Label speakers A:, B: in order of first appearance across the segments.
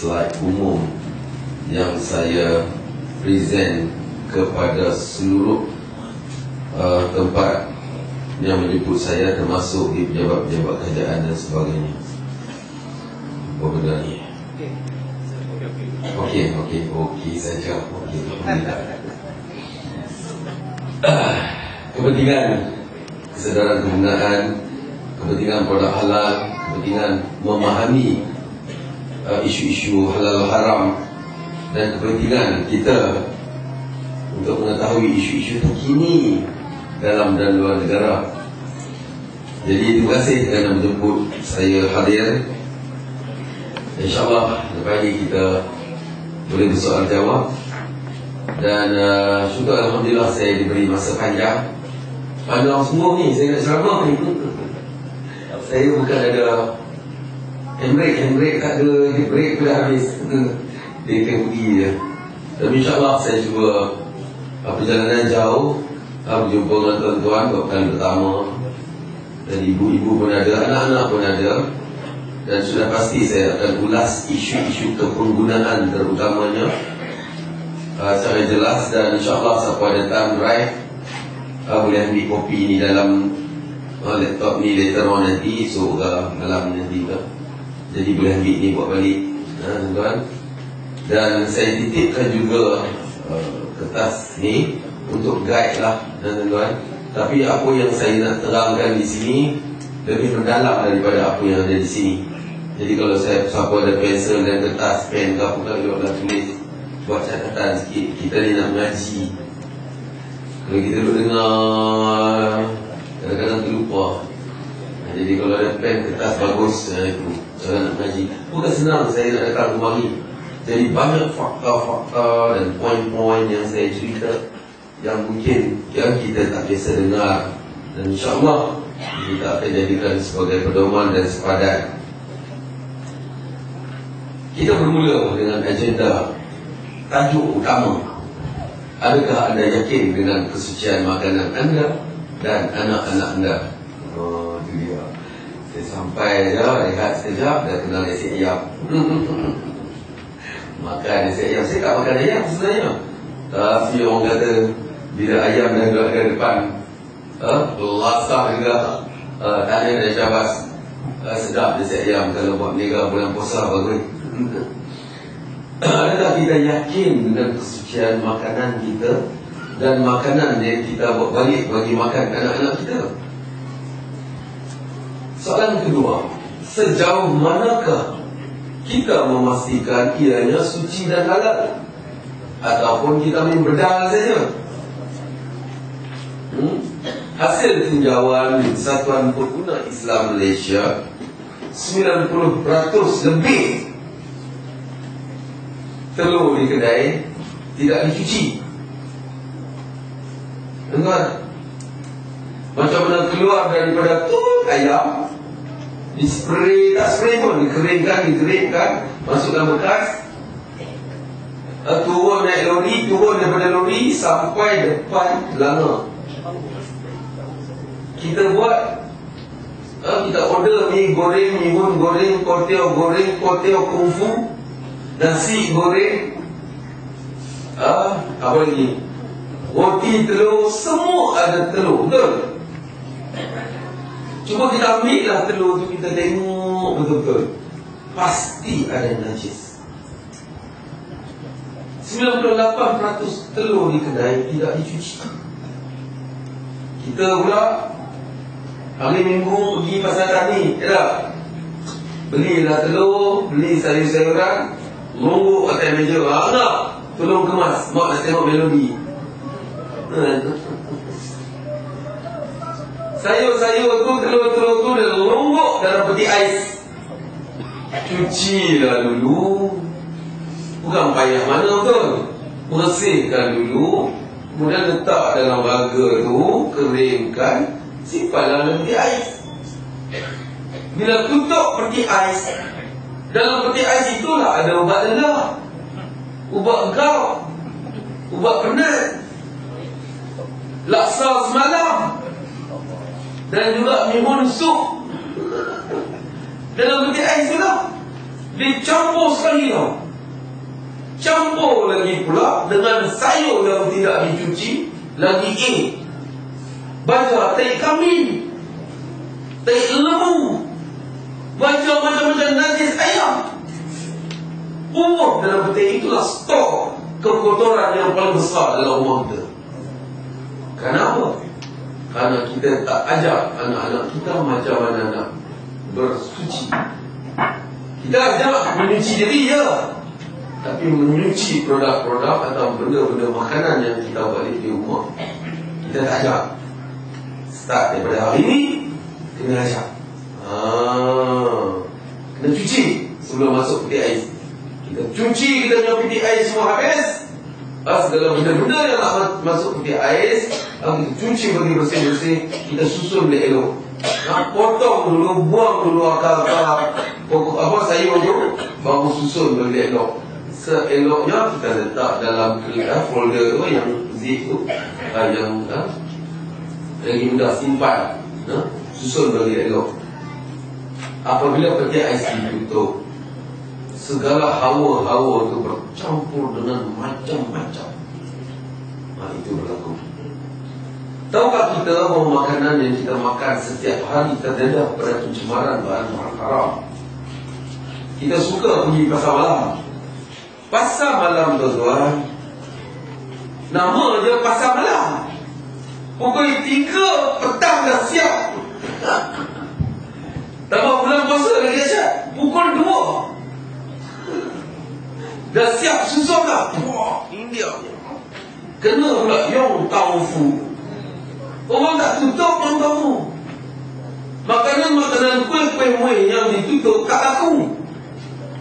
A: slide umum yang saya present kepada seluruh tempat yang menyebut saya, termasuk di pejabat-pejabat kerajaan dan sebagainya. Apa benda ni? Okey saja. Kepentingan kesedaran penggunaan, kepentingan produk halal, kepentingan memahami isu-isu halal haram, dan kepentingan kita untuk mengetahui isu-isu terkini dalam dan luar negara. Jadi terima kasih kerana menjemput saya hadir. InsyaAllah lepas ini kita boleh bersoal jawab. Dan syukur Alhamdulillah saya diberi masa panjang semua ni. Saya nak ceramah ni. Saya bukan ada handbrake tak ada, brake pun dah habis. Dia akan pergi je. Tapi insyaAllah saya cuba perjalanan jauh, berjumpa dengan tuan-tuan buat kali pertama, dan ibu-ibu pun ada, anak-anak pun ada. Dan sudah pasti saya akan ulas isu-isu kepenggunaan terutamanya secara jelas. Dan insyaAllah siapa ada time drive boleh ambil kopi ni dalam laptop ni later on nanti, so malam nanti ke. Jadi boleh ambil ni buat balik, tuan-tuan. Dan saya titipkan juga kertas ni untuk guide lah, tuan-tuan. Tapi apa yang saya nak terangkan di sini lebih mendalam daripada apa yang ada di sini. Jadi kalau siapa ada pensel dan kertas, pen ke apa ke, nak tulis, buat catatan sikit. Kita ni nak mengaji. Kalau kita duduk dengar, kadang-kadang terlupa. Jadi kalau ada pen, kertas bagus, itu cara nak mengaji. Bukan senang saya nak datang kemari. Jadi banyak fakta-fakta dan poin-poin yang saya cerita yang mungkin yang kita tak biasa dengar. Dan insyaAllah kita akan jadikan sebagai pedoman dan sepadan. Kita bermula dengan agenda tajuk utama. Adakah anda yakin dengan kesucian makanan anda dan anak-anak anda? Itu dia. Saya sampai je, rehat sekejap, dah kenal nasi ayam. Makan nasi ayam. Saya tak makan ayam sebenarnya, tapi orang kata bila ayam dah duduk ke depan, lasah juga, tanya dan syabas, sedap nasi ayam. Kalau buat niaga bulan puasa bagus. Adakah kita yakin dengan kesucian makanan kita dan makanan yang kita buat balik bagi makan anak-anak kita? Soalan kedua, sejauh manakah kita memastikan ianya suci dan halal, ataupun kita main berdal saja? Hasil tinjauan Satuan Pengguna Islam Malaysia, 90% lebih telur di kedai tidak dicuci. Dengar, macam mana keluar daripada ayam, di spray, tak spray pun, dikeringkan, masukkan bekas, turun naik lori, turun daripada lori sampai depan langa. Kita buat, kita order mi goreng, mihun goreng, kuotiao kungfu, nasi goreng, apa lagi, roti telur, semua ada telur, betul? Cuba kita ambil lah telur tu, kita tengok betul-betul, pasti ada najis. 98% telur di kedai tidak dicuci. Kita pula hari Minggu pergi pasar tani, belilah telur, beli sayur-sayuran, nunggu atas meja, nak tolong kemas, mak nak tengok melodi. Sayur-sayur tu, telur-telur tu dah longgok dalam peti ais. Cucilah dulu, bukan payah mana betul, bersihkan dulu, kemudian letak dalam raga tu, keringkan, simpanlah dalam peti ais. Bila tutup peti ais, dalam peti ais itulah ada ubat lelah, ubat gout, ubat penat, laksa semalam, dan juga mihun sup dalam peti ais itulah. dicampur sekali tau. Campur lagi pula dengan sayur yang tidak dicuci. Lagi baca tai kambing, tai lembu, baca macam-macam najis ayam. Dalam peti itulah stok kekotoran yang paling besar dalam rumah kita. Kenapa? Karena kita tak ajar anak-anak kita macam mana nak bersuci. Kita ajar menyuci diri je, tapi menyuci produk-produk atau benda-benda makanan yang kita balik di rumah, kita tak ajar. Start daripada hari ini, kena ajar. Kena cuci sebelum masuk peti ais. Kita cuci, kita punya peti ais semua habis. Segala benda-benda yang nak masuk peti ais, kita cuci bagi bersih-bersih. Kita susun dia elok. Potong dulu, buang dulu akar-akar pokok sayur tu, baru susun bagi dia elok. Seeloknya kita letak dalam folder tu, yang zip tu, yang lagi mudah simpan, susun bagi dia elok. Apabila peti ais ditutup, segala hawa-hawa itu bercampur dengan macam-macam. Itu berlaku. Tahukah kita bahawa makanan yang kita makan setiap hari terdedah pada pencemaran bahan-bahan haram? Kita suka pergi pasar malam. Pasar malam tuan-tuan, nama je pasar malam. Pukul 3 petang dah siap. Tambah bulan puasa lagi asyik. Pukul 2 dah siap susun dah. Wah, India kena pula Yong Tau Fu. Orang tak tutup Yong Tau Fu. Makanan-makanan kuih-kuih muih yang ditutup tak laku,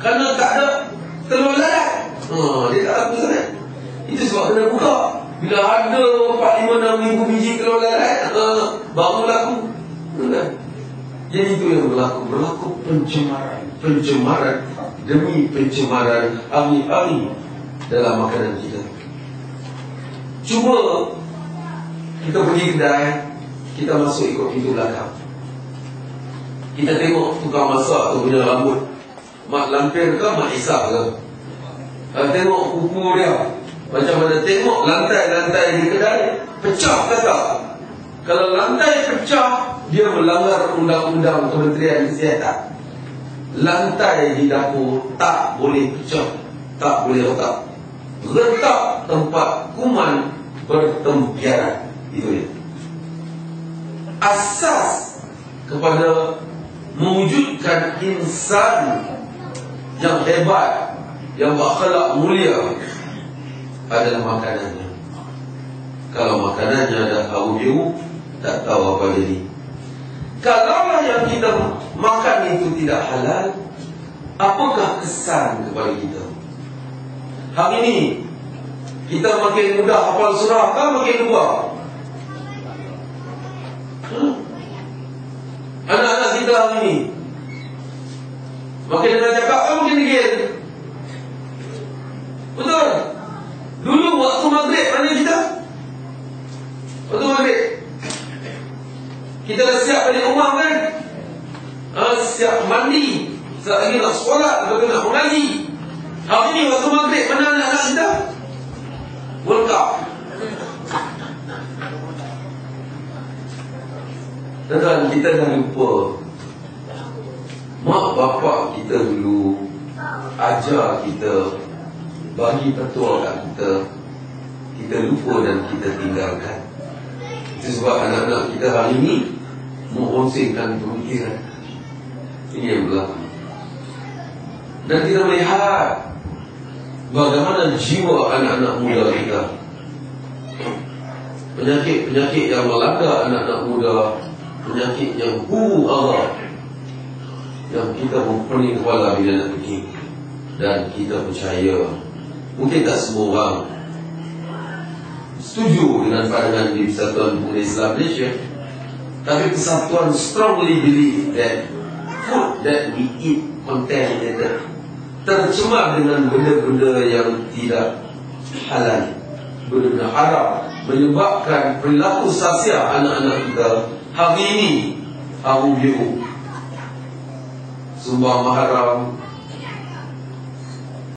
A: kerana tak ada telur lalat. Dia tak laku sangat. Itu sebab kena buka. Bila ada 4-5-6 ribu biji telur lalat, baru laku. Jadi itu yang berlaku pencemaran demi pencemaran hari-hari dalam makanan kita. Cuba kita pergi kedai, kita masuk ikut pintu belakang. Kita tengok tukang masak tu punya rambut, mak lampir ke mak isap ke. Tengok kuku dia macam mana. Tengok lantai-lantai di kedai, pecah ke tak? Kalau lantai pecah, dia melanggar undang-undang Kementerian Kesihatan. Lantai di dapur tak boleh pecah, tak boleh retak. Retak tempat kuman bertempiaran. Itu dia asas kepada mewujudkan insan yang hebat, yang berakhlak mulia, adalah makanannya. Kalau makanannya ada hawa biru, tak tahu apa jadi. Kalau yang kita makan itu tidak halal, apakah kesan kepada kita? Hari ini kita makin mudah hafal surah kan makin luar. Anak-anak kita hari ini makin dengar cakap kan makin degil. Betul? Dulu waktu maghrib mana kita? Waktu maghrib kita dah siap balik rumah kan? Siap mandi, sekejap lagi nak solat, lepas nak mengaji. Hari ni waktu maghrib mana anak-anak kita? World Cup. Dan kita dah lupa mak bapak kita dulu ajar kita, bagi petua kat kita, kita lupa dan kita tinggalkan. Itu sebab anak-anak kita hari ini meronsingkan pemikiran. Ini yang berlaku. Dan kita melihat bagaimana jiwa anak-anak muda kita, penyakit-penyakit yang melanda anak-anak muda, penyakit yang Allah, yang kita mempening kepala bila nak pergi. Dan kita percaya, mungkin tak semua orang setuju dengan pandangan di Persatuan Pemuda Islam Malaysia, tapi Persatuan strongly believe that food that we eat contaminated, tercemar dengan benda-benda yang tidak halal, benda-benda haram, menyebabkan perilaku sasia anak-anak kita hari ini haram biru, sumbang haram,